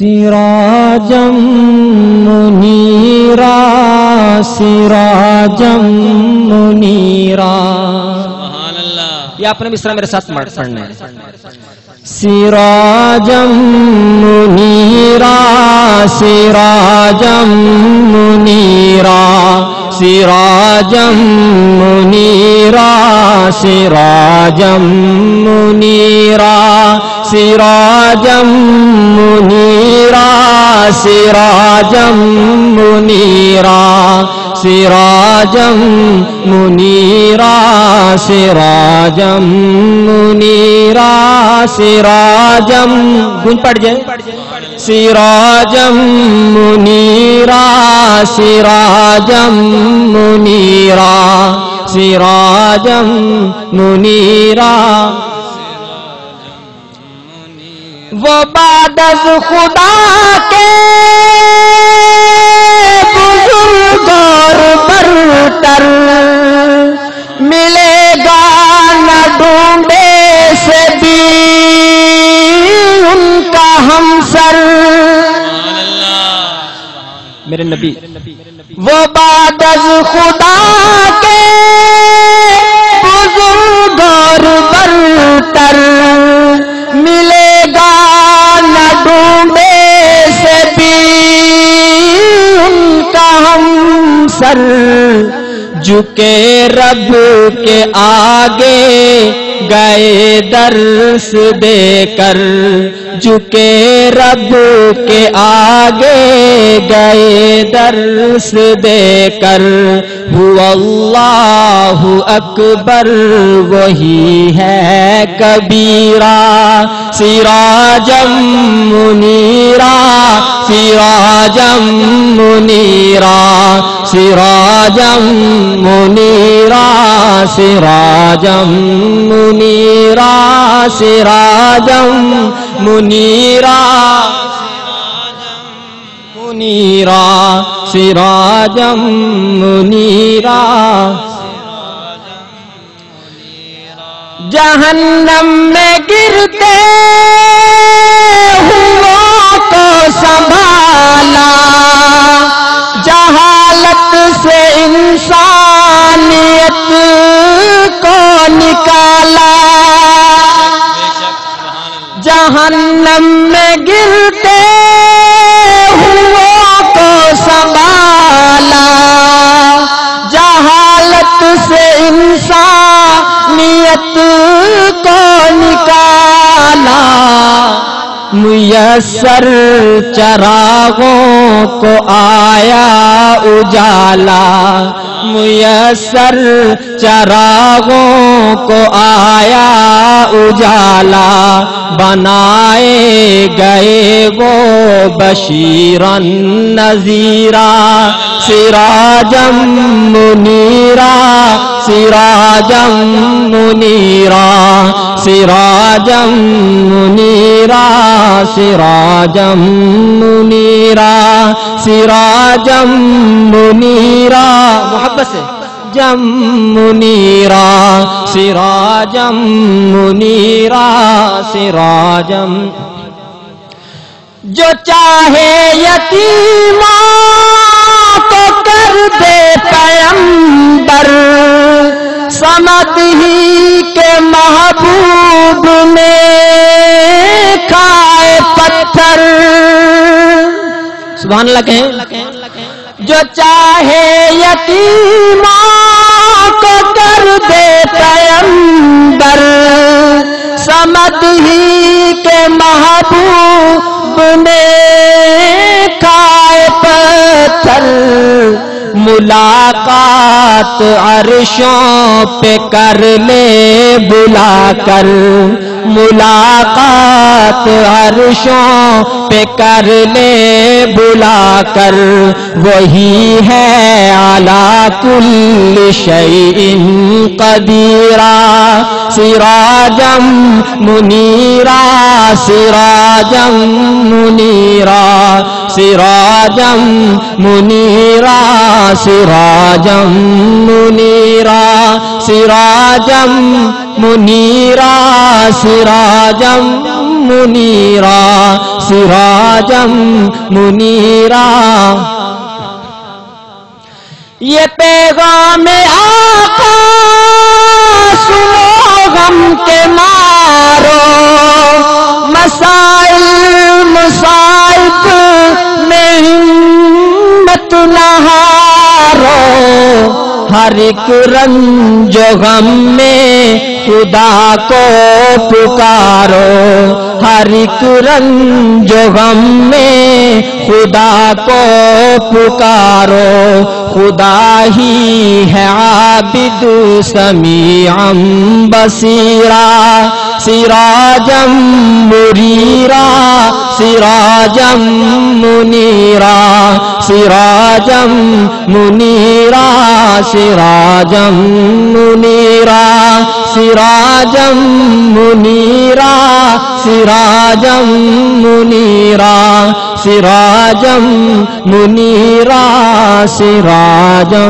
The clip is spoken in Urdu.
سراجا منیرا سراجا منیرا. سبحان اللہ. یہ آپ نے بھی اس طرح میرے ساتھ پڑھنا ہے. سراجا منیرا سراجا منیرا سراجا منیرا سراجا منیرا سراجا منیرا سراجا منیرا سراجا منیرا سراجا منیرا سراجا گونج پڑ جائے. سراجا منیرا سراجا منیرا سراجا منیرا. وہ بعد از خدا کے بزرگ اور برتر ملے گا نہ ڈھونڈے سے بھی ان کا ہمسر. میرے نبی وہ بعد از خدا کے بزرگ اور برتر ملے گا نہ ڈھونڈے سے بھی ان کا ہمسر. جھکے رب کے آگے گئے درس دے کر جھکے رب کے آگے گئے درس دے کر. هو اللہ اکبر وہی ہے کبیرہ. سراجا منیرا سراجا منیرا سراجا منیرا سراجا منیرا سراجا منیرا منیرا سراجا منیرا. جہنم میں گرتے ہوا کو سنبھالا جہالت سے انسانیت کو نکالا. جہنم میں گرتے ہوا کو سنبھالا جہالت سے انسانیت کو نکالا. میسر چراغوں کو آیا اجالا میسر چراغوں کو آیا اجالا. بنائے گئے وہ بشیرن نذیرا. سراجا منیرا سراجا منیرا سراجا منیرا سراجا منیرا سراجا منیرا. محبت سے جم منیرا سراجا منیرا سراجا. جو چاہے یتیماں کو کر دے پیمبر سمد ہی کے محبوب میں کھائے پتھر. سبحان اللہ کہیں. جو چاہے یتیماں کو کر دے پیمبر سمد ہی کے محبوب نے کھائے پتھر. ملاقات عرشوں پہ کر لے بلا کر ملاقات عرشوں پہ کر لے بلا کر. وہی ہے علی کل شیء قدیرا. سراجا منیرا سراجا منیرا سراجا منیرا سراجا منیرا سراجا منیرا سراجا منیرا سراجا منیرا. یہ پیغام آقا سنو غم کے مارو، مسائل مصائب میں ہمت نہ ہارو، ہر ایک رنج و غم میں خدا کو پکارو، ہر ایک رنج و غم میں خدا کو پکارو. خدا ہی ہے عابد سمیعا بصیرا، سراجا منیرا سراجا منیرا سراجا منیرا سراجا منیرا سراجا منیرا سراجا منیرا سراجا منیرا سراجا